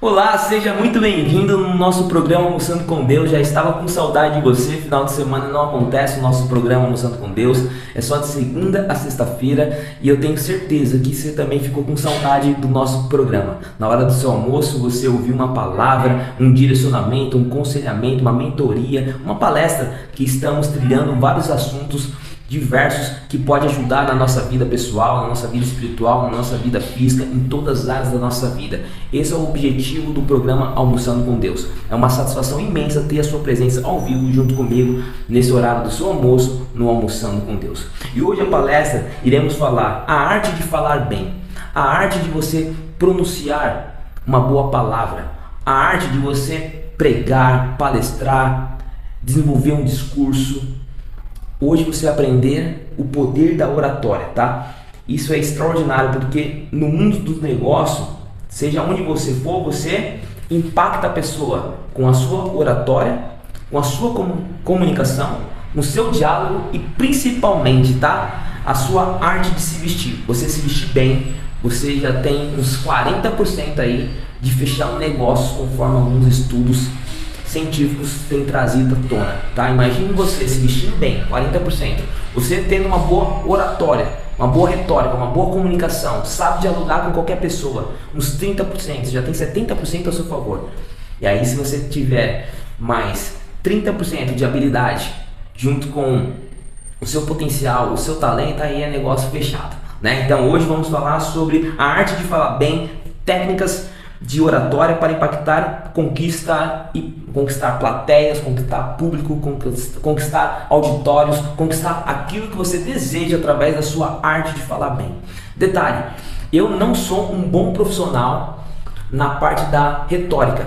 Olá, seja muito bem-vindo no nosso programa Almoçando com Deus. Já estava com saudade de você, final de semana não acontece o nosso programa Almoçando com Deus, é só de segunda a sexta-feira e eu tenho certeza que você também ficou com saudade do nosso programa. Na hora do seu almoço você ouviu uma palavra, um direcionamento, um aconselhamento, uma mentoria, uma palestra que estamos trilhando vários assuntos diversos que pode ajudar na nossa vida pessoal, na nossa vida espiritual, na nossa vida física, em todas as áreas da nossa vida. Esse é o objetivo do programa Almoçando com Deus. É uma satisfação imensa ter a sua presença ao vivo junto comigo nesse horário do seu almoço no Almoçando com Deus. E hoje a palestra iremos falar a arte de falar bem, a arte de você pronunciar uma boa palavra, a arte de você pregar, palestrar, desenvolver um discurso. Hoje você vai aprender o poder da oratória, tá? Isso é extraordinário porque no mundo dos negócios, seja onde você for, você impacta a pessoa com a sua oratória, com a sua comunicação, com o seu diálogo e principalmente, tá? A sua arte de se vestir. Você se vestir bem, você já tem uns 40% aí de fechar um negócio conforme alguns estudos científicos têm trazido à tona, tá? Imagine você se vestindo bem, 40%. Você tendo uma boa oratória, uma boa retórica, uma boa comunicação, sabe dialogar com qualquer pessoa, uns 30%, você já tem 70% a seu favor. E aí se você tiver mais 30% de habilidade, junto com o seu potencial, o seu talento, aí é negócio fechado, né? Então hoje vamos falar sobre a arte de falar bem, técnicas de oratória para impactar, conquistar plateias, conquistar público, conquistar auditórios, conquistar aquilo que você deseja através da sua arte de falar bem. Detalhe, eu não sou um bom profissional na parte da retórica.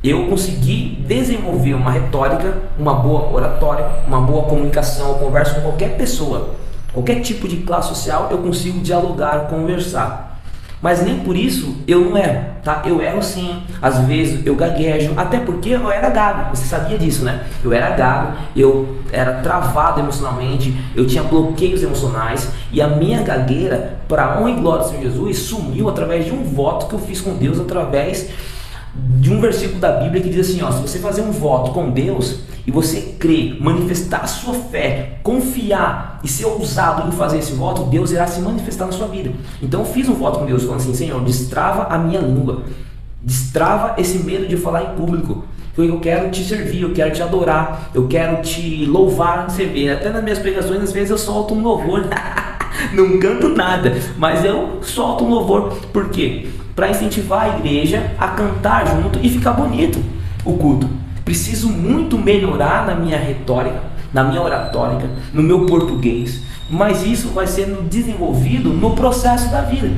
Eu consegui desenvolver uma retórica, uma boa oratória, uma boa comunicação. Eu converso com qualquer pessoa, qualquer tipo de classe social, eu consigo dialogar, conversar. Mas nem por isso eu não erro, tá? Eu erro sim, às vezes eu gaguejo, até porque eu era gago, você sabia disso, né? Eu era gago, eu era travado emocionalmente, eu tinha bloqueios emocionais e a minha gagueira, para a honra e glória do Senhor Jesus, sumiu através de um voto que eu fiz com Deus, através de um versículo da Bíblia que diz assim, ó, se você fazer um voto com Deus e você crer, manifestar a sua fé, confiar e ser ousado em fazer esse voto, Deus irá se manifestar na sua vida. Então eu fiz um voto com Deus falando assim, Senhor, destrava a minha língua, destrava esse medo de falar em público, porque eu quero te servir, eu quero te adorar, eu quero te louvar. Você vê, até nas minhas pregações às vezes eu solto um louvor, não canto nada, mas eu solto um louvor. Por quê? Para incentivar a igreja a cantar junto e ficar bonito o culto. Preciso muito melhorar na minha retórica, na minha oratória, no meu português, mas isso vai sendo desenvolvido no processo da vida.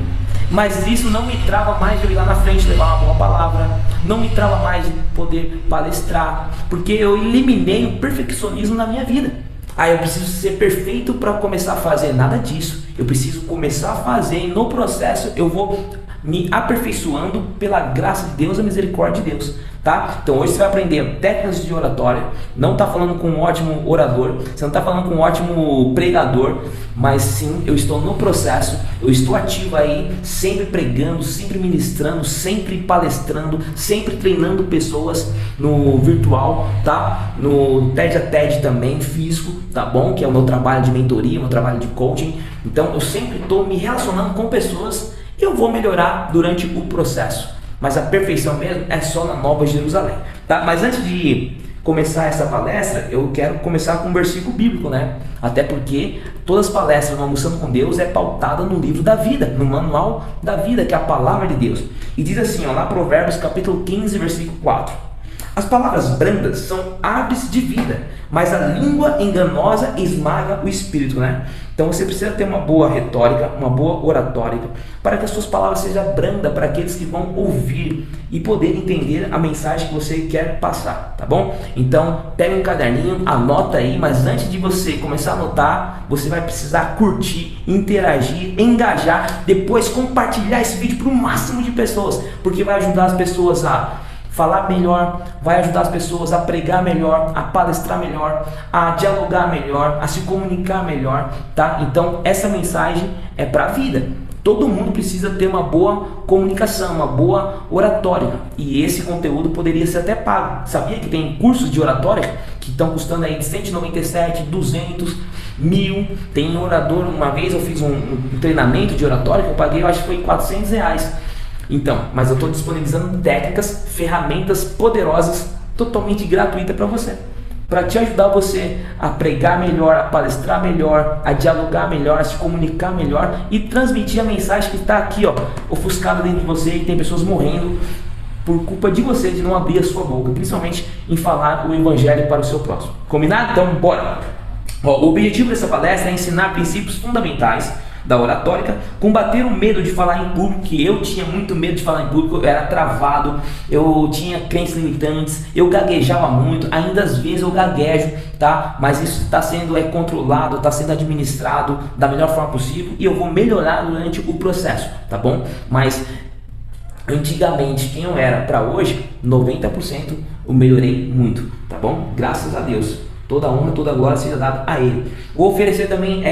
Mas isso não me trava mais de eu ir lá na frente levar uma boa palavra, não me trava mais de poder palestrar, porque eu eliminei o perfeccionismo na minha vida. Eu preciso ser perfeito para começar a fazer, nada disso. Eu preciso começar a fazer e no processo eu vou me aperfeiçoando pela graça de Deus e a misericórdia de Deus, tá? Então hoje você vai aprender técnicas de oratória. Não está falando com um ótimo orador, você não está falando com um ótimo pregador, mas sim, eu estou no processo, eu estou ativo aí, sempre pregando, sempre ministrando, sempre palestrando, sempre treinando pessoas no virtual, tá? No TED a TED também, físico, tá bom? Que é o meu trabalho de mentoria, meu trabalho de coaching. Então eu sempre estou me relacionando com pessoas. Eu vou melhorar durante o processo, mas a perfeição mesmo é só na Nova Jerusalém, tá? Mas antes de começar essa palestra, eu quero começar com um versículo bíblico, né? Até porque todas as palestras no Almoçando com Deus é pautada no livro da vida, no manual da vida, que é a palavra de Deus. E diz assim, ó, lá Provérbios capítulo 15, versículo 4. As palavras brandas são árvores de vida, mas a língua enganosa esmaga o espírito, né? Então você precisa ter uma boa retórica, uma boa oratória, para que as suas palavras sejam brandas para aqueles que vão ouvir e poder entender a mensagem que você quer passar, tá bom? Então pega um caderninho, anota aí, mas antes de você começar a anotar, você vai precisar curtir, interagir, engajar, depois compartilhar esse vídeo para o máximo de pessoas, porque vai ajudar as pessoas a falar melhor, vai ajudar as pessoas a pregar melhor, a palestrar melhor, a dialogar melhor, a se comunicar melhor, tá? Então essa mensagem é para a vida. Todo mundo precisa ter uma boa comunicação, uma boa oratória. E esse conteúdo poderia ser até pago. Sabia que tem cursos de oratória que estão custando aí de 197, 200, 1.000. Tem um orador, uma vez eu fiz um treinamento de oratória que eu paguei, eu acho que foi R$ 400. Então, mas eu estou disponibilizando técnicas, ferramentas poderosas, totalmente gratuitas para você. Para te ajudar você a pregar melhor, a palestrar melhor, a dialogar melhor, a se comunicar melhor e transmitir a mensagem que está aqui, ó, ofuscada dentro de você, e tem pessoas morrendo por culpa de você de não abrir a sua boca, principalmente em falar o evangelho para o seu próximo. Combinado? Então, bora! Ó, o objetivo dessa palestra é ensinar princípios fundamentais da oratória, combater o medo de falar em público, que eu tinha muito medo de falar em público, eu era travado, eu tinha crenças limitantes, eu gaguejava muito, ainda às vezes eu gaguejo, tá? Mas isso está sendo controlado, está sendo administrado da melhor forma possível e eu vou melhorar durante o processo, tá bom? Mas antigamente, quem eu era para hoje, 90% eu melhorei muito, tá bom? Graças a Deus. Toda honra, toda glória seja dada a Ele. Vou oferecer também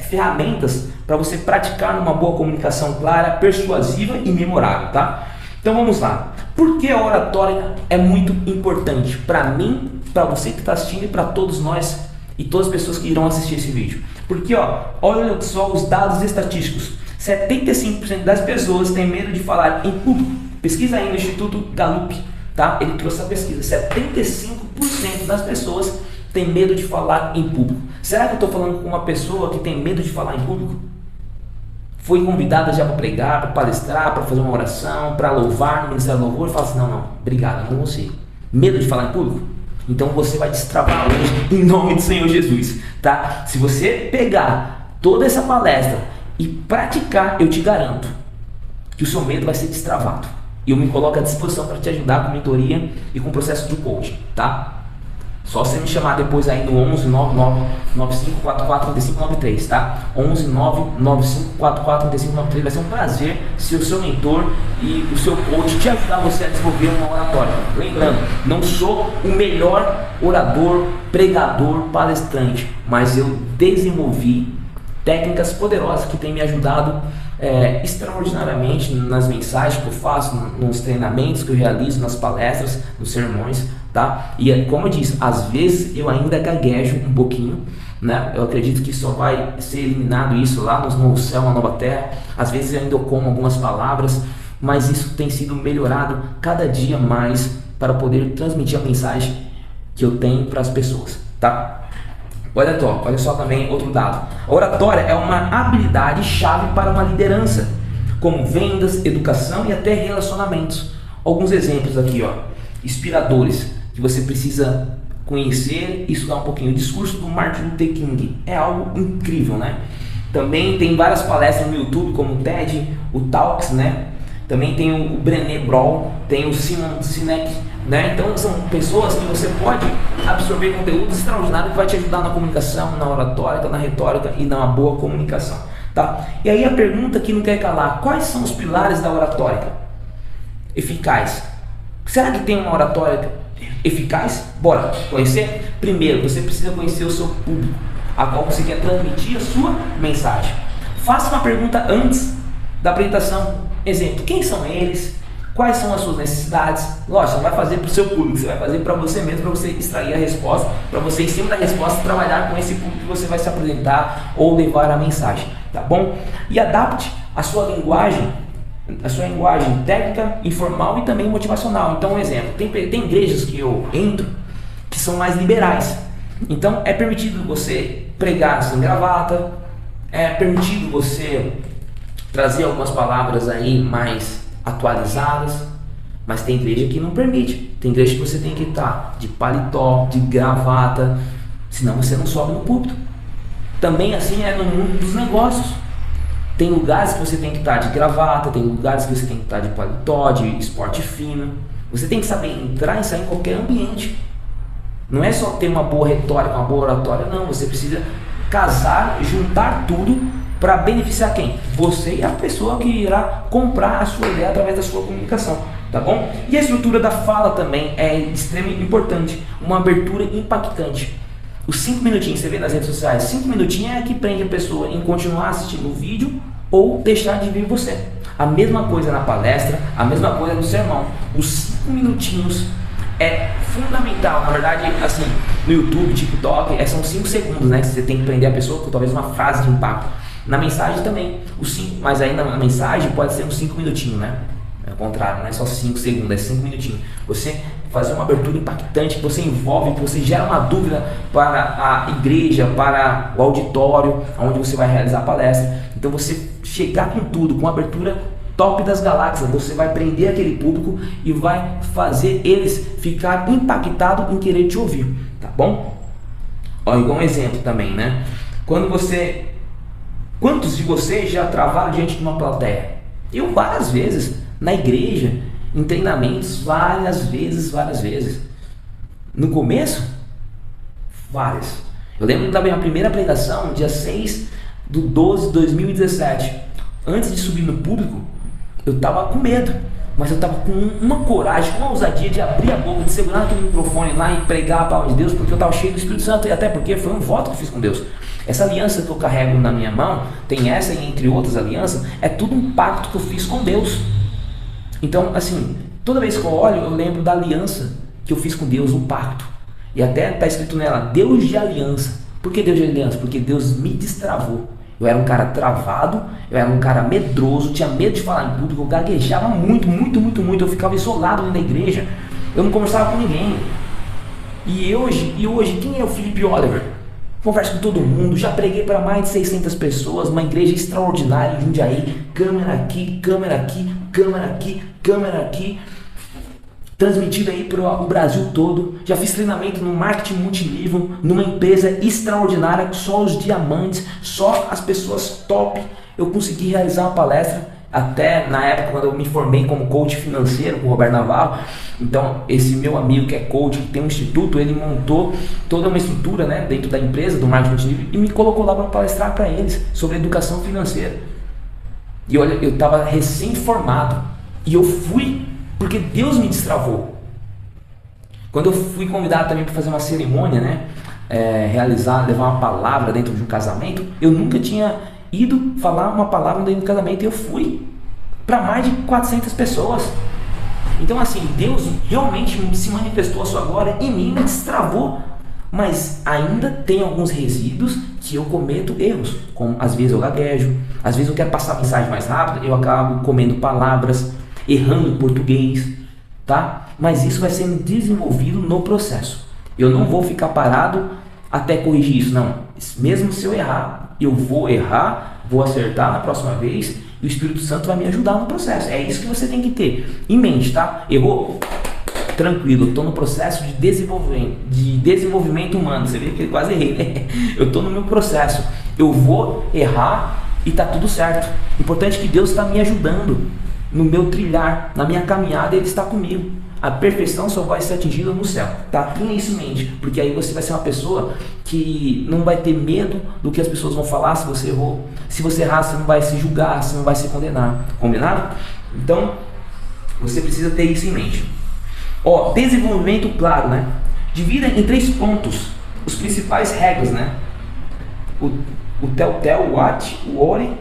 ferramentas para você praticar numa boa comunicação clara, persuasiva e memorável, tá? Então vamos lá. Por que a oratória é muito importante para mim, para você que está assistindo e para todos nós e todas as pessoas que irão assistir esse vídeo? Porque, ó, olha só os dados estatísticos. 75% das pessoas têm medo de falar em público. Pesquisa aí no Instituto Gallup, tá? Ele trouxe a pesquisa. 75% das pessoas tem medo de falar em público. Será que eu estou falando com uma pessoa que tem medo de falar em público? Foi convidada já para pregar, para palestrar, para fazer uma oração, para louvar no Ministério do Louvor e fala assim, não, obrigado, não consigo. Medo de falar em público? Então você vai destravar hoje em nome do Senhor Jesus, tá? Se você pegar toda essa palestra e praticar, eu te garanto que o seu medo vai ser destravado. E eu me coloco à disposição para te ajudar com mentoria e com o processo de coaching, tá? Só você me chamar depois aí no 11 99544 3593, tá? 11 99544 3593. Vai ser um prazer ser o seu mentor e o seu coach te ajudar você a desenvolver uma oratória. Lembrando, não sou o melhor orador, pregador, palestrante, mas eu desenvolvi técnicas poderosas que têm me ajudado extraordinariamente nas mensagens que eu faço, nos treinamentos que eu realizo, nas palestras, nos sermões, tá? E como eu disse, às vezes eu ainda gaguejo um pouquinho, né? Eu acredito que só vai ser eliminado isso lá no novo céu, na nova terra. Às vezes eu ainda como algumas palavras, mas isso tem sido melhorado cada dia mais para poder transmitir a mensagem que eu tenho para as pessoas, tá? Olha só também outro dado. A oratória é uma habilidade chave para uma liderança, como vendas, educação e até relacionamentos. Alguns exemplos aqui, ó, inspiradores, que você precisa conhecer e estudar um pouquinho. O discurso do Martin Luther King é algo incrível, né? Também tem várias palestras no YouTube, como o TED, o Talks, né? Também tem o Brené Brown, tem o Simon Sinek, né? Então são pessoas que você pode absorver conteúdo extraordinário que vai te ajudar na comunicação, na oratória, na retórica e na boa comunicação, tá? E aí a pergunta que não quer calar: quais são os pilares da oratória eficaz? Será que tem uma oratória eficaz? Bora conhecer? Primeiro, você precisa conhecer o seu público, a qual você quer transmitir a sua mensagem. Faça uma pergunta antes da apresentação. Exemplo, quem são eles? Quais são as suas necessidades? Lógico, você não vai fazer para o seu público, você vai fazer para você mesmo, para você extrair a resposta, para você, em cima da resposta, trabalhar com esse público que você vai se apresentar ou levar a mensagem, tá bom? E adapte a sua linguagem técnica, informal e também motivacional. Então, um exemplo, tem igrejas que eu entro que são mais liberais. Então, é permitido você pregar sem gravata, é permitido você trazer algumas palavras aí mais atualizadas, mas tem igreja que não permite. Tem igreja que você tem que estar de paletó, de gravata, senão você não sobe no púlpito. Também assim é no mundo dos negócios. Tem lugares que você tem que estar de gravata, tem lugares que você tem que estar de paletó, de esporte fino. Você tem que saber entrar e sair em qualquer ambiente. Não é só ter uma boa retórica, uma boa oratória, não. Você precisa casar, juntar tudo para beneficiar quem? Você e a pessoa que irá comprar a sua ideia através da sua comunicação, tá bom? E a estrutura da fala também é extremamente importante, uma abertura impactante. Os 5 minutinhos, você vê nas redes sociais, 5 minutinhos é que prende a pessoa em continuar assistindo o vídeo ou deixar de vir você. A mesma coisa na palestra, a mesma coisa no sermão. Os 5 minutinhos é fundamental. Na verdade, assim, no YouTube, TikTok, são 5 segundos, né? Que você tem que prender a pessoa com talvez uma frase de impacto. Na mensagem também, mas aí na mensagem pode ser uns 5 minutinhos, né? É o contrário, não é só 5 segundos, é 5 minutinhos. Você fazer uma abertura impactante, que você envolve, que você gera uma dúvida para a igreja, para o auditório, onde você vai realizar a palestra. Então você chegar com tudo, com abertura top das galáxias, você vai prender aquele público e vai fazer eles ficar impactados em querer te ouvir, tá bom? Olha, igual um exemplo também, né? Quantos de vocês já travaram diante de uma plateia? Eu várias vezes, na igreja, em treinamentos, várias vezes. No começo, várias. Eu lembro da minha primeira pregação, dia 6/12/2017. Antes de subir no público, eu estava com medo, mas eu estava com uma coragem, uma ousadia de abrir a boca, de segurar aquele microfone lá e pregar a palavra de Deus, porque eu estava cheio do Espírito Santo, e até porque foi um voto que eu fiz com Deus. Essa aliança que eu carrego na minha mão, tem essa e entre outras alianças, é tudo um pacto que eu fiz com Deus. Então, assim, toda vez que eu olho, eu lembro da aliança que eu fiz com Deus, um pacto. E até está escrito nela, Deus de aliança. Por que Deus de aliança? Porque Deus me destravou. Eu era um cara travado, eu era um cara medroso, tinha medo de falar em público, eu gaguejava muito. Eu ficava isolado dentro da igreja, eu não conversava com ninguém. E hoje, quem é o Felipe Oliver? Converso com todo mundo, já preguei para mais de 600 pessoas, uma igreja extraordinária em Jundiaí, câmera aqui, transmitido aí para o Brasil todo. Já fiz treinamento no marketing multinível, numa empresa extraordinária, só os diamantes, só as pessoas top. Eu consegui realizar uma palestra, até na época quando eu me formei como coach financeiro com o Roberto Navarro. Então esse meu amigo que é coach, que tem um instituto, ele montou toda uma estrutura, né, dentro da empresa do marketing multinível e me colocou lá para palestrar para eles sobre educação financeira. E olha, eu estava recém-formado e eu fui porque Deus me destravou. Quando eu fui convidado também para fazer uma cerimônia, né, levar uma palavra dentro de um casamento, eu nunca tinha ido falar uma palavra dentro do casamento e eu fui para mais de 400 pessoas. Então assim, Deus realmente se manifestou a sua glória em mim, me destravou. Mas ainda tem alguns resíduos que eu cometo erros, como às vezes eu gaguejo, às vezes eu quero passar a mensagem mais rápido, eu acabo comendo palavras, errando em português, tá? Mas isso vai sendo desenvolvido no processo. Eu não vou ficar parado até corrigir isso, não. Mesmo se eu errar, eu vou errar, vou acertar na próxima vez e o Espírito Santo vai me ajudar no processo. É isso que você tem que ter em mente, tá? Errou? Tranquilo, eu estou no processo de desenvolvimento humano. Você vê que eu quase errei, né? Eu estou no meu processo. Eu vou errar e tá tudo certo. Importante que Deus está me ajudando no meu trilhar, na minha caminhada, Ele está comigo. A perfeição só vai ser atingida no céu, tá? Tenha isso em mente, porque aí você vai ser uma pessoa que não vai ter medo do que as pessoas vão falar se você errou. Se você errar, você não vai se julgar, você não vai se condenar. Combinado? Então, você precisa ter isso em mente. Ó, desenvolvimento claro, né? Divida em 3 pontos os principais regras, né? O telltale, what, o worry,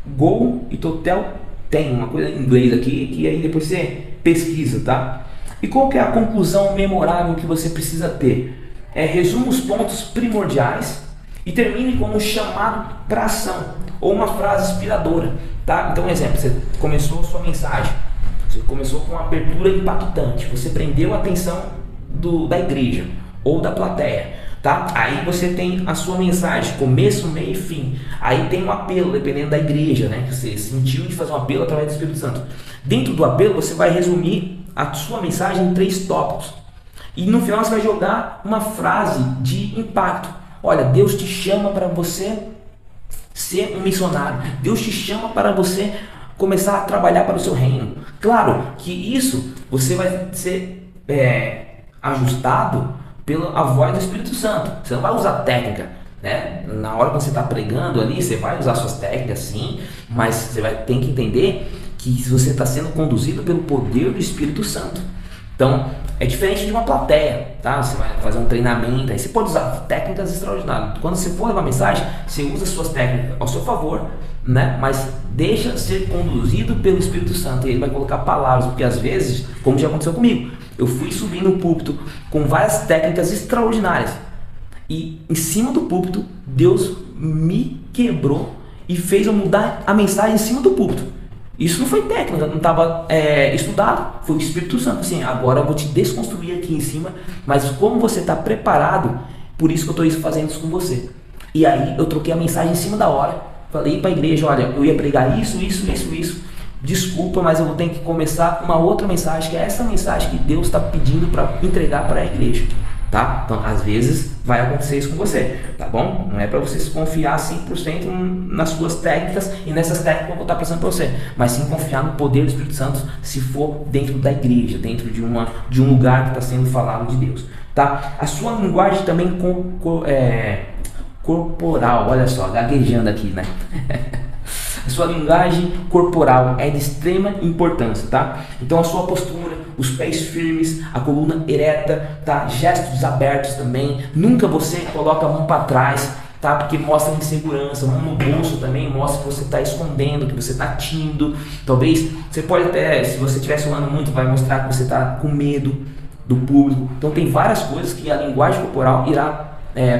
go e total tem uma coisa em inglês aqui que aí depois você pesquisa, tá? E qual que é a conclusão memorável que você precisa ter? Resuma os pontos primordiais e termine com um chamado para ação ou uma frase inspiradora, tá? Então, exemplo, você começou a sua mensagem, você começou com uma abertura impactante, você prendeu a atenção da igreja ou da plateia, tá? Aí você tem a sua mensagem, começo, meio e fim. Aí tem um apelo, dependendo da igreja, né? Que você sentiu de fazer um apelo através do Espírito Santo. Dentro do apelo, você vai resumir a sua mensagem em 3 tópicos. E no final você vai jogar uma frase de impacto. Olha, Deus te chama para você ser um missionário. Deus te chama para você começar a trabalhar para o seu reino. Claro que isso você vai ser ajustado pela voz do Espírito Santo. Você não vai usar técnica, né? Na hora que você está pregando ali, você vai usar suas técnicas sim, mas você tem que entender que você está sendo conduzido pelo poder do Espírito Santo, Então, é diferente de uma plateia, tá? Você vai fazer um treinamento, aí você pode usar técnicas extraordinárias. Quando você for levar mensagem, você usa suas técnicas ao seu favor, né? Mas deixa ser conduzido pelo Espírito Santo, e ele vai colocar palavras, porque às vezes, como já aconteceu comigo, eu fui subir no púlpito com várias técnicas extraordinárias, e em cima do púlpito, Deus me quebrou e fez eu mudar a mensagem em cima do púlpito. Isso não foi técnica, não estava estudado, foi o Espírito Santo. Assim, agora eu vou te desconstruir aqui em cima, mas como você está preparado, por isso que eu estou fazendo isso com você. E aí eu troquei a mensagem em cima da hora, falei para a igreja, olha, eu ia pregar isso, desculpa, mas eu vou ter que começar uma outra mensagem, que é essa mensagem que Deus está pedindo para entregar para a igreja. Tá? Então, às vezes vai acontecer isso com você, tá bom? Não é para você se confiar 100% nas suas técnicas e nessas técnicas que eu vou estar passando para você, mas sim confiar no poder do Espírito Santo se for dentro da igreja, dentro de um lugar que está sendo falado de Deus, tá? A sua linguagem também corporal, olha só, gaguejando aqui, né? A sua linguagem corporal é de extrema importância, tá? Então a sua postura, os pés firmes, a coluna ereta, tá? Gestos abertos também. Nunca você coloca a mão para trás, tá? Porque mostra insegurança. Mão no bolso também mostra que você está escondendo, que você está tímido. Talvez você pode até, se você estiver suando muito, vai mostrar que você está com medo do público. Então tem várias coisas que a linguagem corporal irá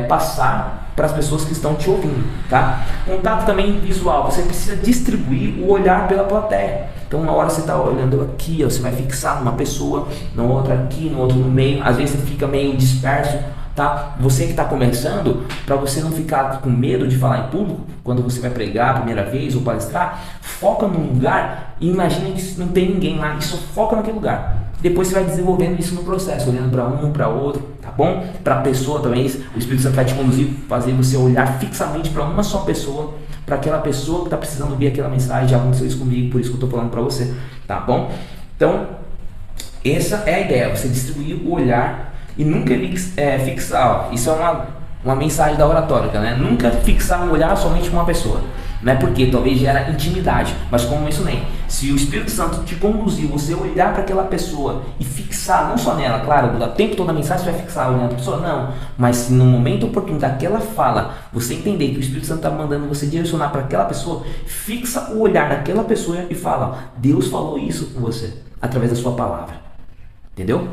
passar para as pessoas que estão te ouvindo, tá? Contato também visual, você precisa distribuir o olhar pela plateia. Então uma hora você está olhando aqui, você vai fixar numa pessoa, na outra aqui, no outro no meio, às vezes você fica meio disperso, tá? Você que está começando, para você não ficar com medo de falar em público, quando você vai pregar a primeira vez ou palestrar, foca num lugar e imagina que não tem ninguém lá, e só foca naquele lugar. Depois você vai desenvolvendo isso no processo, olhando para um, para outro, tá bom? Para a pessoa também, o Espírito Santo vai te conduzir, fazer você olhar fixamente para uma só pessoa, para aquela pessoa que está precisando ouvir aquela mensagem. Já aconteceu isso comigo, por isso que eu estou falando para você, tá bom? Então, essa é a ideia, você distribuir o olhar e nunca fixar, ó, isso é uma mensagem da oratórica, né? Nunca fixar um olhar somente para uma pessoa. Não é porque talvez gera intimidade, mas como eu mencionei, se o Espírito Santo te conduzir, você olhar para aquela pessoa e fixar, não só nela, claro, o tempo todo a mensagem você vai fixar olhando para a pessoa, não, mas se no momento oportuno daquela fala, você entender que o Espírito Santo está mandando você direcionar para aquela pessoa, fixa o olhar daquela pessoa e fala, Deus falou isso com você, através da sua palavra, entendeu?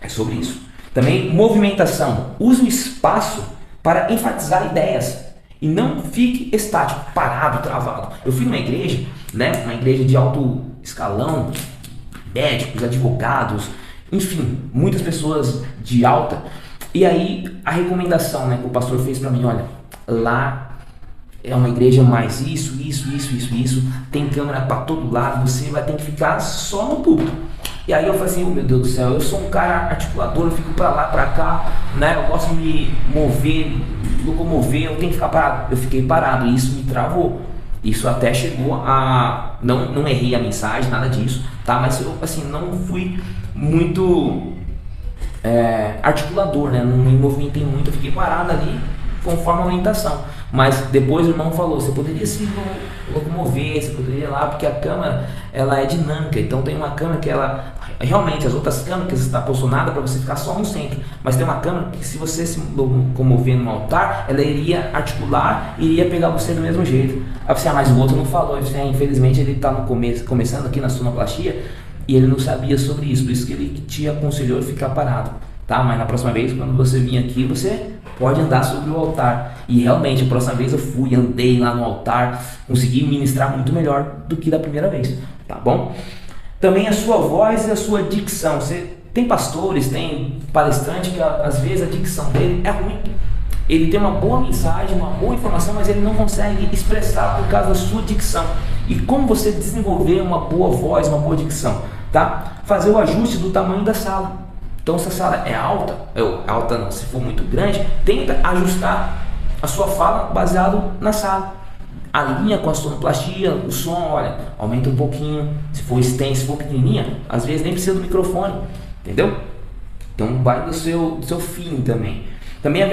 É sobre isso. Também movimentação, use o espaço para enfatizar ideias. E não fique estático, parado, travado. Eu fui numa igreja, né? Uma igreja de alto escalão, médicos, advogados, enfim, muitas pessoas de alta. E aí a recomendação, né, que o pastor fez para mim, olha, lá é uma igreja mais isso, tem câmera para todo lado, você vai ter que ficar só no púlpito. E aí eu falei assim, oh, meu Deus do céu, eu sou um cara articulador, eu fico para lá, para cá, né? Eu gosto de me mover, locomover, eu tenho que ficar parado. Eu fiquei parado e isso me travou. Isso até chegou a... Não errei a mensagem, nada disso, tá? Mas eu, assim, não fui muito articulador, né? Não me movimentei muito, eu fiquei parado ali conforme a orientação. Mas depois o irmão falou, você poderia se locomover, você poderia ir lá, porque a câmera, ela é dinâmica, então tem uma câmera que ela, realmente as outras câmeras está posicionada para você ficar só no centro, mas tem uma câmera que se você se locomover no altar, ela iria articular e iria pegar você do mesmo jeito. Aí você, mas o outro não falou, você, infelizmente ele está no começando aqui na sonoplastia e ele não sabia sobre isso, por isso que ele te aconselhou a ficar parado. Tá? Mas na próxima vez, quando você vir aqui, você pode andar sobre o altar. E realmente, a próxima vez eu fui, andei lá no altar, consegui ministrar muito melhor do que da primeira vez, tá bom? Também a sua voz e a sua dicção. Você tem pastores, tem palestrante que às vezes a dicção dele é ruim. Ele tem uma boa mensagem, uma boa informação, mas ele não consegue expressar por causa da sua dicção. E como você desenvolver uma boa voz, uma boa dicção? Tá? Fazer o ajuste do tamanho da sala. Então se a sala é alta, não, se for muito grande, tenta ajustar a sua fala baseado na sala. Alinha com a sonoplastia, o som, olha, aumenta um pouquinho, se for extenso, se for pequenininha, às vezes nem precisa do microfone, entendeu? Então vai do seu feeling também. Também a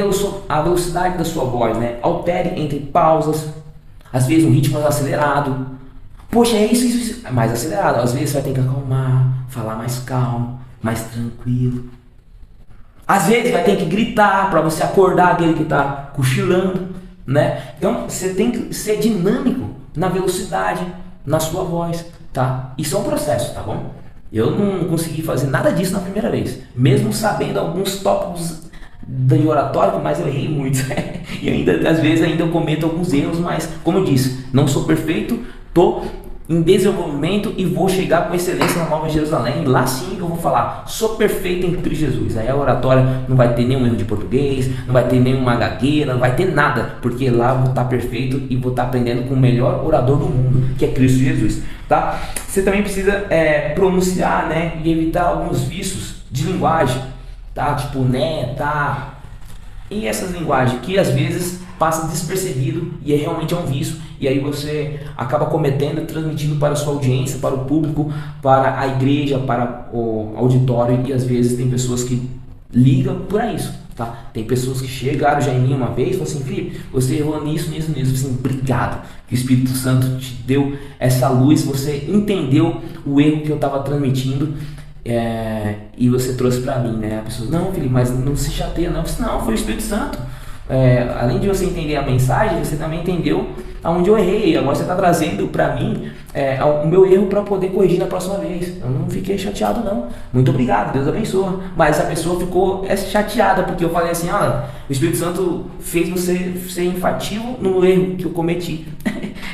velocidade da sua voz, né? Altere entre pausas, às vezes um ritmo mais acelerado. Poxa, é isso, mais acelerado. Às vezes você vai ter que acalmar, falar mais calmo. mais tranquilo. Às vezes vai ter que gritar para você acordar aquele que está cochilando, né? Então você tem que ser dinâmico na velocidade, na sua voz, tá? Isso é um processo, tá bom? Eu não consegui fazer nada disso na primeira vez, mesmo sabendo alguns tópicos de oratório, mas eu errei muito. E ainda, às vezes ainda eu cometo alguns erros, mas como eu disse, não sou perfeito, tô em desenvolvimento e vou chegar com excelência na Nova Jerusalém. E lá sim eu vou falar, sou perfeito em Cristo Jesus. Aí a oratória não vai ter nenhum erro de português, não vai ter nenhuma gagueira, não vai ter nada, porque lá eu vou estar perfeito e vou estar aprendendo com o melhor orador do mundo, que é Cristo Jesus, tá? Você também precisa pronunciar, né, e evitar alguns vícios de linguagem, tá? Tipo né, tá? E essas linguagens que às vezes passa despercebido e realmente é um vício, e aí você acaba cometendo e transmitindo para a sua audiência, para o público, para a igreja, para o auditório, e às vezes tem pessoas que ligam por isso, tá? Tem pessoas que chegaram já em mim uma vez e falaram assim: Felipe, você errou nisso, assim, obrigado, que o Espírito Santo te deu essa luz, você entendeu o erro que eu estava transmitindo, e você trouxe para mim, né? A pessoa, não, Felipe, mas não se chateia não. Eu disse, não, foi o Espírito Santo. Além de você entender a mensagem, você também entendeu aonde eu errei. Agora você está trazendo para mim o meu erro para poder corrigir na próxima vez. Eu não fiquei chateado não. Muito obrigado, Deus abençoe. Mas a pessoa ficou chateada porque eu falei assim: olha, o Espírito Santo fez você ser enfativo no erro que eu cometi.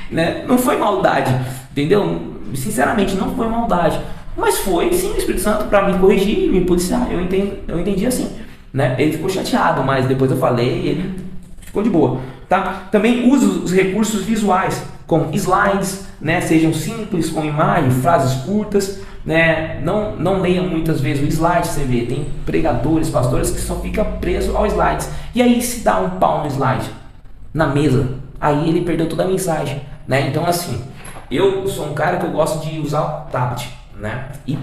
Né? Não foi maldade, entendeu? Sinceramente, não foi maldade. Mas foi sim o Espírito Santo para me corrigir, me policiar. Eu entendi assim, né? Ele ficou chateado, mas depois eu falei e ele ficou de boa, tá? Também use os recursos visuais, como slides, né? Sejam simples, com imagem, frases curtas, né? Não leia muitas vezes o slide. Você vê, tem pregadores, pastores que só ficam presos ao slide. E aí se dá um pau no slide, na mesa, aí ele perdeu toda a mensagem, né? Então assim, eu sou um cara que eu gosto de usar o tablet, né? E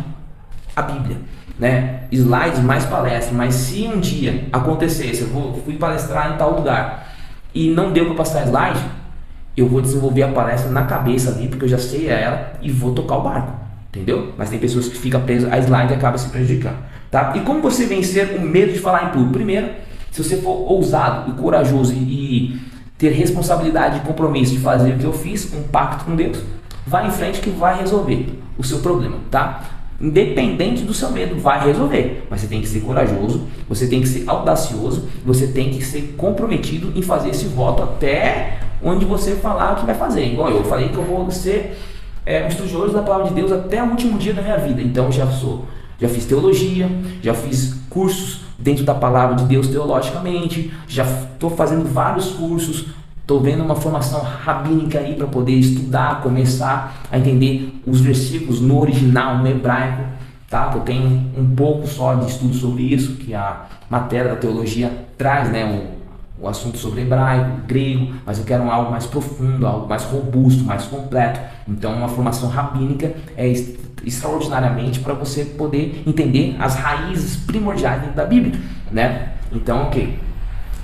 a Bíblia, né? Slides mais palestra. Mas se um dia acontecesse, fui palestrar em tal lugar e não deu para passar slide, eu vou desenvolver a palestra na cabeça ali, porque eu já sei ela, e vou tocar o barco, entendeu? Mas tem pessoas que ficam presas a slide e acabam se prejudicando, tá? E como você vencer o medo de falar em público? Primeiro, se você for ousado e corajoso e ter responsabilidade e compromisso de fazer o que eu fiz, um pacto com Deus, vai em frente que vai resolver o seu problema, tá? Independente do seu medo, vai resolver. Mas você tem que ser corajoso, você tem que ser audacioso, você tem que ser comprometido em fazer esse voto até onde você falar o que vai fazer. Igual eu falei que eu vou ser um estudioso da palavra de Deus até o último dia da minha vida. Então já fiz teologia, já fiz cursos dentro da palavra de Deus teologicamente, já estou fazendo vários cursos. Estou vendo uma formação rabínica aí para poder estudar, começar a entender os versículos no original, no hebraico, tá? Eu tenho um pouco só de estudo sobre isso, que a matéria da teologia traz, né? O assunto sobre hebraico, grego, mas eu quero algo mais profundo, algo mais robusto, mais completo. Então uma formação rabínica é extraordinariamente para você poder entender as raízes primordiais da Bíblia, né? Então, ok.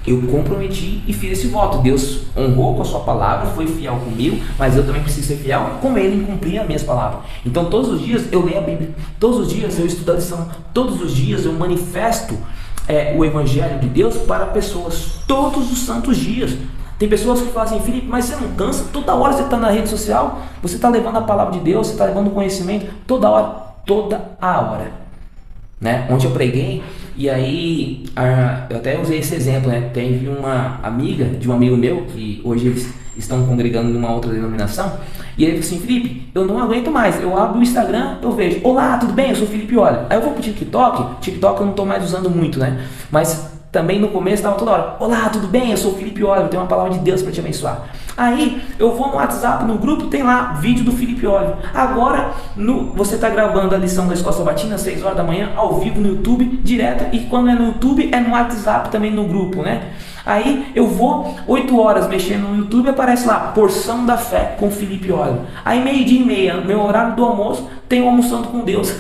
Eu comprometi e fiz esse voto. Deus honrou com a sua palavra, foi fiel comigo, mas eu também preciso ser fiel com ele em cumprir as minhas palavras. Então todos os dias eu leio a Bíblia, todos os dias eu estudo a lição, todos os dias eu manifesto o Evangelho de Deus para pessoas, todos os santos dias. Tem pessoas que falam assim: Felipe, mas você não cansa? Toda hora você está na rede social, você está levando a palavra de Deus, você está levando o conhecimento, toda a hora, né? Ontem eu preguei e aí eu até usei esse exemplo, né? Teve uma amiga de um amigo meu que hoje eles estão congregando numa outra denominação, e ele falou assim: Felipe, eu não aguento mais, eu abro o Instagram, eu vejo, olá, tudo bem? Eu sou o Felipe Olho. Aí eu vou pro TikTok eu não estou mais usando muito, né? Mas também no começo estava toda hora: olá, tudo bem? Eu sou o Felipe Olho, eu tenho uma palavra de Deus para te abençoar. Aí eu vou no WhatsApp, no grupo, tem lá vídeo do Felipe Olho. Agora você está gravando a lição da Escola Sabatina às 6 horas da manhã, ao vivo no YouTube, direto, e quando é no YouTube é no WhatsApp também no grupo, né? Aí eu vou 8 horas mexendo no YouTube, aparece lá Porção da Fé com Felipe Olho. Aí 12:30, meu horário do almoço, tem o Almoçando com Deus.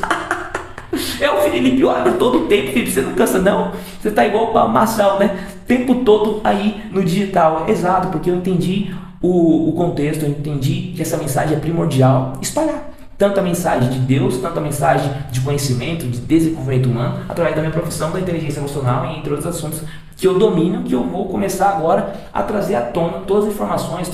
É o Felipe Olho todo o tempo, Felipe, você não cansa não? Você tá igual o Marçal, né? Tempo todo aí no digital. Exato, porque eu entendi o contexto, eu entendi que essa mensagem é primordial espalhar, tanto a mensagem de Deus, tanto a mensagem de conhecimento, de desenvolvimento humano, através da minha profissão da inteligência emocional e entre outros assuntos que eu domino, que eu vou começar agora a trazer à tona todas as informações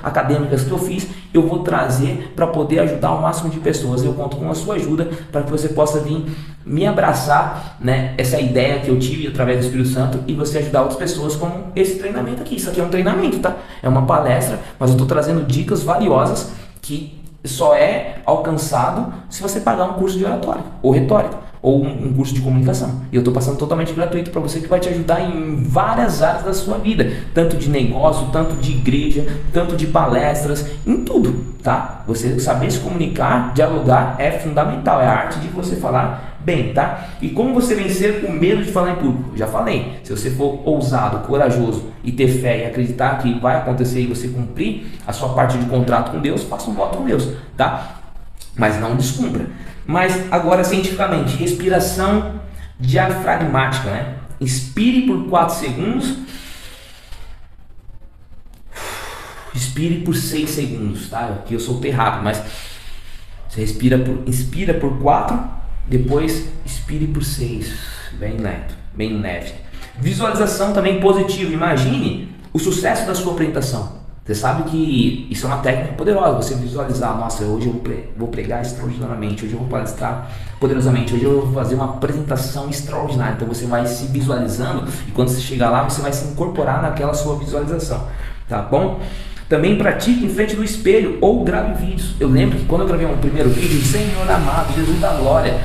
acadêmicas que eu fiz, eu vou trazer para poder ajudar o máximo de pessoas. Eu conto com a sua ajuda para que você possa vir me abraçar, né, essa ideia que eu tive através do Espírito Santo e você ajudar outras pessoas com esse treinamento aqui. Isso aqui é um treinamento, tá? É uma palestra, mas eu estou trazendo dicas valiosas que só é alcançado se você pagar um curso de oratória ou retórica ou um curso de comunicação. E eu estou passando totalmente gratuito para você, que vai te ajudar em várias áreas da sua vida, tanto de negócio, tanto de igreja, tanto de palestras, em tudo, tá? Você saber se comunicar, dialogar é fundamental, é a arte de você falar bem, tá? E como você vencer o medo de falar em público? Já falei, se você for ousado, corajoso e ter fé e acreditar que vai acontecer e você cumprir a sua parte de contrato com Deus, faça um voto com Deus, tá? Mas não descumpra. Mas agora cientificamente, respiração diafragmática, né? Inspire por 4 segundos, expire por 6 segundos, tá? Aqui eu soltei rápido, mas você inspira por 4, depois expire por 6, bem lento, bem leve. Visualização também positiva. Imagine o sucesso da sua apresentação. Você sabe que isso é uma técnica poderosa, você visualizar, nossa, hoje eu vou pregar extraordinariamente, hoje eu vou palestrar poderosamente, hoje eu vou fazer uma apresentação extraordinária. Então você vai se visualizando e quando você chegar lá, você vai se incorporar naquela sua visualização, tá bom? Também pratique em frente do espelho ou grave vídeos. Eu lembro que quando eu gravei um primeiro vídeo, Senhor amado, Jesus da glória,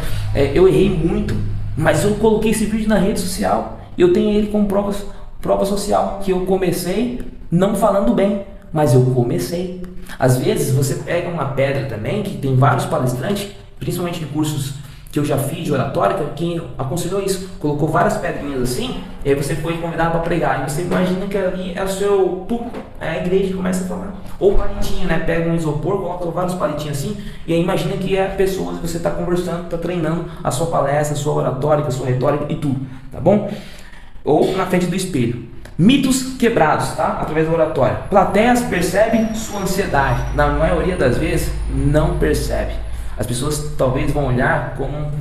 eu errei muito, mas eu coloquei esse vídeo na rede social. Eu tenho ele como prova social, que eu comecei não falando bem, mas eu comecei. Às vezes você pega uma pedra também, que tem vários palestrantes, principalmente de cursos que eu já fiz de oratória, quem aconselhou isso, colocou várias pedrinhas assim, e aí você foi convidado para pregar, e você imagina que ali é o seu público, é a igreja que começa a falar. Ou palitinho, né? Pega um isopor, coloca vários palitinhos assim, e aí imagina que é pessoas, você está conversando, está treinando a sua palestra, a sua oratória, a sua retórica e tudo, tá bom? Ou na frente do espelho. Mitos quebrados, tá? Através da oratória. Plateias percebem sua ansiedade. Na maioria das vezes, não percebe. As pessoas talvez vão olhar como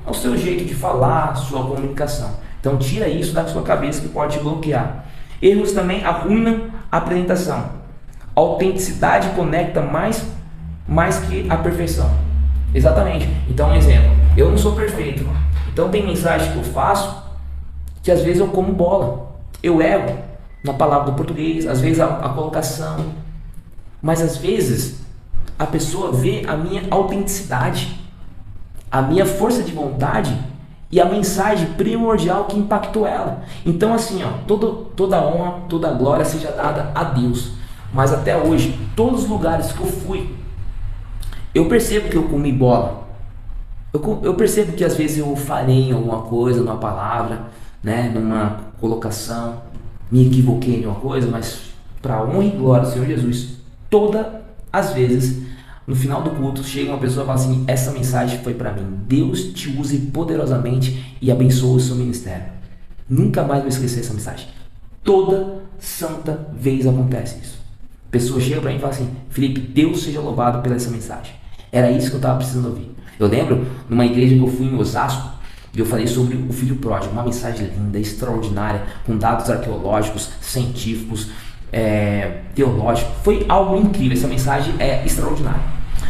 o seu jeito de falar, sua comunicação. Então tira isso da sua cabeça, que pode te bloquear. Erros também arruinam a apresentação. A autenticidade conecta mais que a perfeição. Exatamente. Então, um exemplo. Eu não sou perfeito. Então tem mensagem que eu faço que às vezes eu como bola. Eu erro na palavra do português, às vezes a colocação, mas às vezes a pessoa vê a minha autenticidade, a minha força de vontade e a mensagem primordial que impactou ela. Então assim, ó, toda honra, toda glória seja dada a Deus. Mas até hoje, todos os lugares que eu fui, eu percebo que eu comi bola. Eu percebo que às vezes eu falhei em alguma coisa, numa palavra, né, numa colocação, me equivoquei em uma coisa, mas para a honra e glória do Senhor Jesus, todas as vezes, no final do culto, chega uma pessoa e fala assim, essa mensagem foi para mim, Deus te use poderosamente e abençoe o seu ministério. Nunca mais vou esquecer essa mensagem. Toda santa vez acontece isso. A pessoa chega para mim e fala assim, Felipe, Deus seja louvado pela essa mensagem. Era isso que eu estava precisando ouvir. Eu lembro, numa igreja que eu fui em Osasco, eu falei sobre o filho pródigo, uma mensagem linda, extraordinária, com dados arqueológicos, científicos, teológicos. Foi algo incrível, essa mensagem é extraordinária.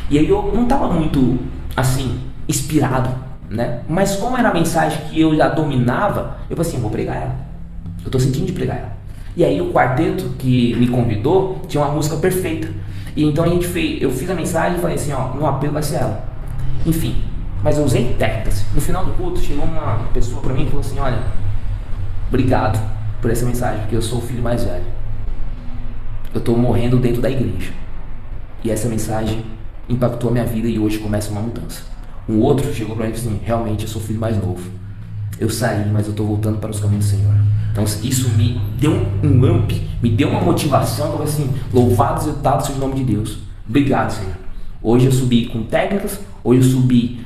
E aí eu não estava muito, assim, inspirado, né? Mas como era a mensagem que eu já dominava, eu falei assim, vou pregar ela. Eu estou sentindo de pregar ela. E aí o quarteto que me convidou tinha uma música perfeita. E então eu fiz a mensagem e falei assim, ó, no apelo vai ser ela. Enfim. Mas eu usei técnicas. No final do culto, chegou uma pessoa para mim e falou assim, olha, obrigado por essa mensagem, porque eu sou o filho mais velho. Eu estou morrendo dentro da igreja. E essa mensagem impactou a minha vida e hoje começa uma mudança. Um outro chegou para mim e falou assim, realmente eu sou o filho mais novo. Eu saí, mas eu estou voltando para os caminhos do Senhor. Então isso me deu um up, me deu uma motivação, eu falei assim, louvado e exaltado seja o nome de Deus. Obrigado, Senhor. Hoje eu subi com técnicas, hoje eu subi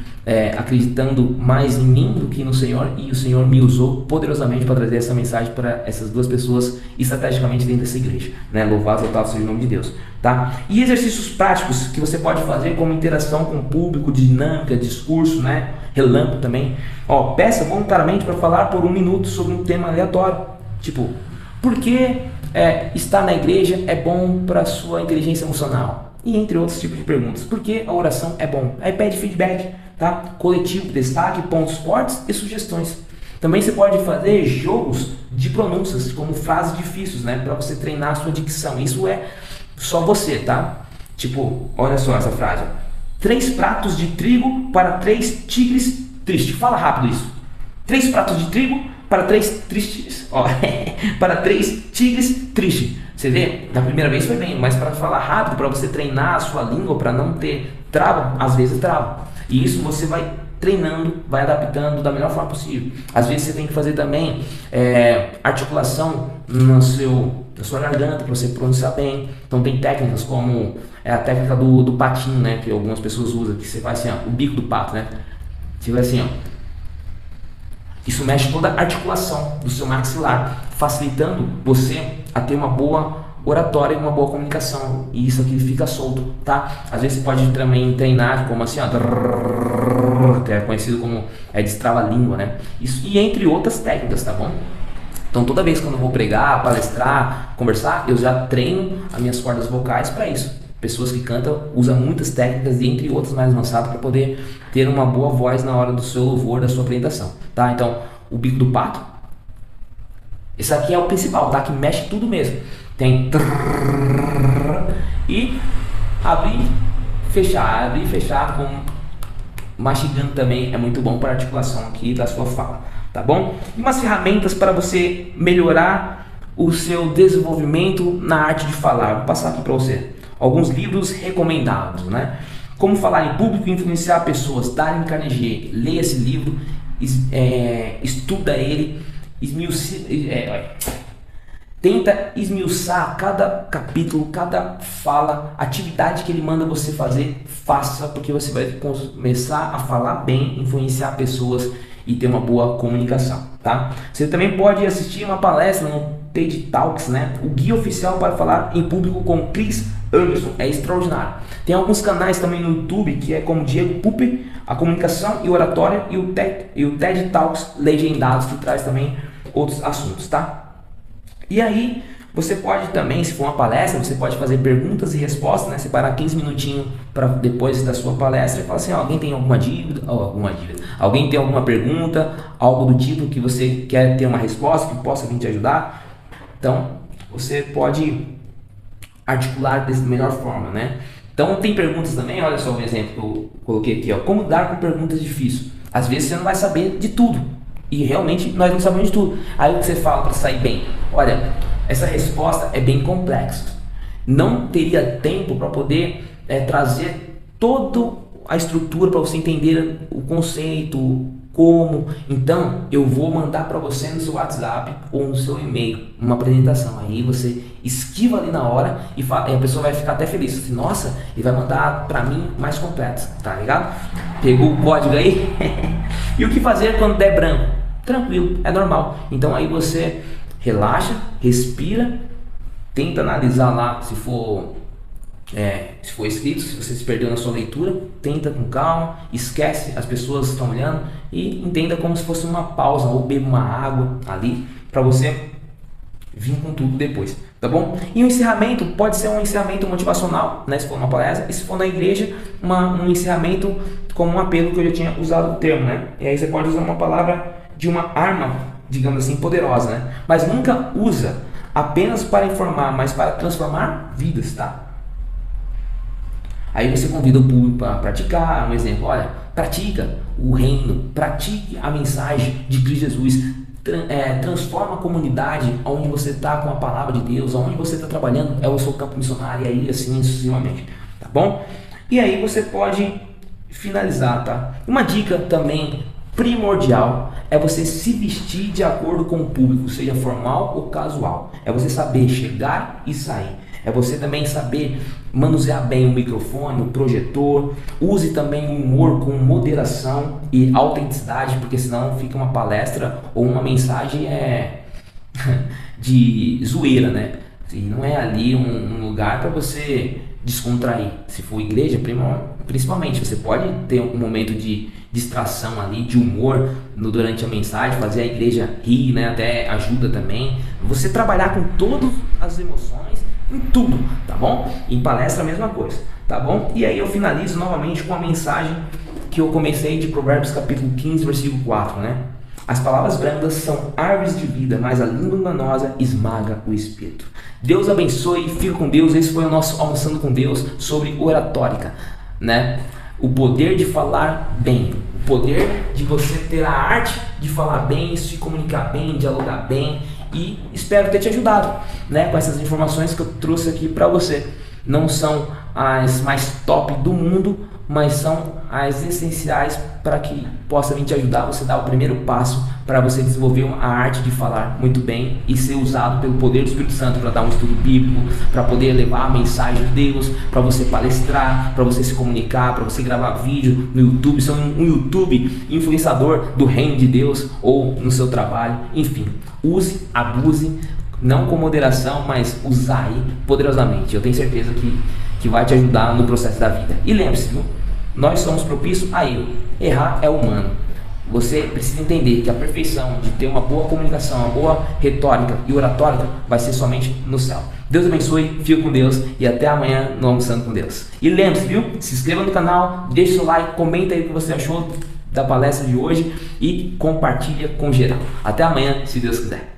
acreditando mais em mim do que no Senhor, e o Senhor me usou poderosamente para trazer essa mensagem para essas duas pessoas estrategicamente dentro dessa igreja, né? Louvado, exaltado seja o nome de Deus, tá? E exercícios práticos que você pode fazer, como interação com o público, dinâmica, discurso, né? Relâmpago também. Ó, peça voluntariamente para falar por 1 minuto sobre um tema aleatório, tipo, por que estar na igreja é bom para a sua inteligência emocional? E entre outros tipos de perguntas. Por que a oração é bom? Aí pede feedback, tá? Coletivo, destaque, pontos fortes e sugestões. Também você pode fazer jogos de pronúncias, como frases difíceis, né? Para você treinar a sua dicção. Isso é só você, tá? Tipo, olha só essa frase. 3 pratos de trigo para 3 tigres tristes. Fala rápido isso. 3 pratos de trigo para 3 tristes. Ó, para 3 tigres tristes. Você vê? Da primeira vez foi bem, mas para falar rápido, para você treinar a sua língua, para não ter trava, às vezes trava. E isso você vai treinando, vai adaptando da melhor forma possível. Às vezes você tem que fazer também articulação na sua garganta, para você pronunciar bem. Então tem técnicas como a técnica do patinho, né? Que algumas pessoas usam, que você faz assim, ó, o bico do pato, né? Você vai assim, ó. Isso mexe toda a articulação do seu maxilar, facilitando você a ter uma boa oratória e uma boa comunicação. E isso aqui fica solto, tá? Às vezes você pode também treinar como assim, ó, que é conhecido como destrava-língua, né? Isso, e entre outras técnicas, tá bom? Então toda vez que eu vou pregar, palestrar, conversar, eu já treino as minhas cordas vocais para isso. Pessoas que cantam usam muitas técnicas, entre outras mais avançadas, para poder ter uma boa voz na hora do seu louvor, da sua apresentação, tá? Então, o bico do pato, esse aqui é o principal, tá? Que mexe tudo mesmo. Tem e abrir, fechar com mastigando também é muito bom para a articulação aqui da sua fala, tá bom? E umas ferramentas para você melhorar o seu desenvolvimento na arte de falar. Vou passar aqui para você alguns livros recomendados, né? Como falar em público e influenciar pessoas, Dale Carnegie. Leia esse livro, estuda ele, tenta esmiuçar cada capítulo, cada fala, atividade que ele manda você fazer, faça, porque você vai começar a falar bem, influenciar pessoas e ter uma boa comunicação, tá? Você também pode assistir uma palestra no TED Talks, né? O guia oficial para falar em público com Chris Anderson, é extraordinário. Tem alguns canais também no YouTube que é como Diego Puper, a comunicação e oratória, e o TED Talks legendados, que traz também outros assuntos, tá? E aí você pode também, se for uma palestra, você pode fazer perguntas e respostas, né? Separar 15 minutinhos para depois da sua palestra e falar assim, alguém tem alguma dívida? Alguém tem alguma pergunta, algo do tipo que você quer ter uma resposta que possa vir te ajudar? Então você pode articular dessa melhor forma, né? Então tem perguntas também, olha só um exemplo que eu coloquei aqui, ó, como lidar com perguntas difíceis. Às vezes você não vai saber de tudo, e realmente nós não sabemos de tudo. Aí o que você fala para sair bem? Olha, essa resposta é bem complexa. Não teria tempo para poder trazer toda a estrutura para você entender o conceito, como. Então eu vou mandar para você no seu WhatsApp ou no seu e-mail uma apresentação. Aí você esquiva ali na hora e a pessoa vai ficar até feliz. Assim, nossa, e vai mandar para mim mais completo, tá ligado? Pegou o código aí? E o que fazer quando der branco? Tranquilo, é normal. Então aí você relaxa, respira, tenta analisar lá se for escrito, se você se perdeu na sua leitura, tenta com calma, esquece as pessoas que estão olhando e entenda como se fosse uma pausa, ou beba uma água ali para você vir com tudo depois, tá bom? E o encerramento pode ser um encerramento motivacional, né, se for uma palestra, e se for na igreja, um encerramento como um apelo, que eu já tinha usado o termo, né? E aí você pode usar uma palavra de uma arma, digamos assim, poderosa, né? Mas nunca usa apenas para informar, mas para transformar vidas, tá? Aí você convida o público para praticar, um exemplo, olha, pratica o reino, pratique a mensagem de Cristo Jesus, transforma a comunidade onde você está com a palavra de Deus, onde você está trabalhando, é o seu campo missionário, e aí assim sucessivamente, tá bom? E aí você pode finalizar, tá? Uma dica também primordial é você se vestir de acordo com o público, seja formal ou casual. É você saber chegar e sair. É você também saber manusear bem o microfone, o projetor. Use também o humor com moderação e autenticidade, porque senão fica uma palestra ou uma mensagem de zoeira, né? E não é ali um lugar para você descontrair. Se for igreja, principalmente, você pode ter um momento de distração ali, de humor durante a mensagem, fazer a igreja rir, né? Até ajuda também. Você trabalhar com todas as emoções em tudo, tá bom? Em palestra a mesma coisa, tá bom? E aí eu finalizo novamente com a mensagem que eu comecei de Provérbios capítulo 15, versículo 4, né? As palavras brandas são árvores de vida, mas a língua enganosa esmaga o espírito. Deus abençoe, fica com Deus. Esse foi o nosso Almoçando com Deus sobre oratórica, né? O poder de falar bem, o poder de você ter a arte de falar bem, se comunicar bem, dialogar bem. E espero ter te ajudado, né, com essas informações que eu trouxe aqui para você. Não são as mais top do mundo, mas são as essenciais para que possa vir te ajudar. Você dar o primeiro passo para você desenvolver a arte de falar muito bem e ser usado pelo poder do Espírito Santo para dar um estudo bíblico, para poder levar a mensagem de Deus, para você palestrar, para você se comunicar, para você gravar vídeo no YouTube, ser um YouTube influenciador do reino de Deus ou no seu trabalho. Enfim, use, abuse, não com moderação, mas usar aí poderosamente. Eu tenho certeza que vai te ajudar no processo da vida. E lembre-se, viu? Nós somos propícios a erro. Errar é humano. Você precisa entender que a perfeição de ter uma boa comunicação, uma boa retórica e oratórica vai ser somente no céu. Deus abençoe, fique com Deus e até amanhã no Almoçando com Deus. E lembre-se, viu? Se inscreva no canal, deixe seu like, comenta aí o que você achou da palestra de hoje e compartilha com geral. Até amanhã, se Deus quiser.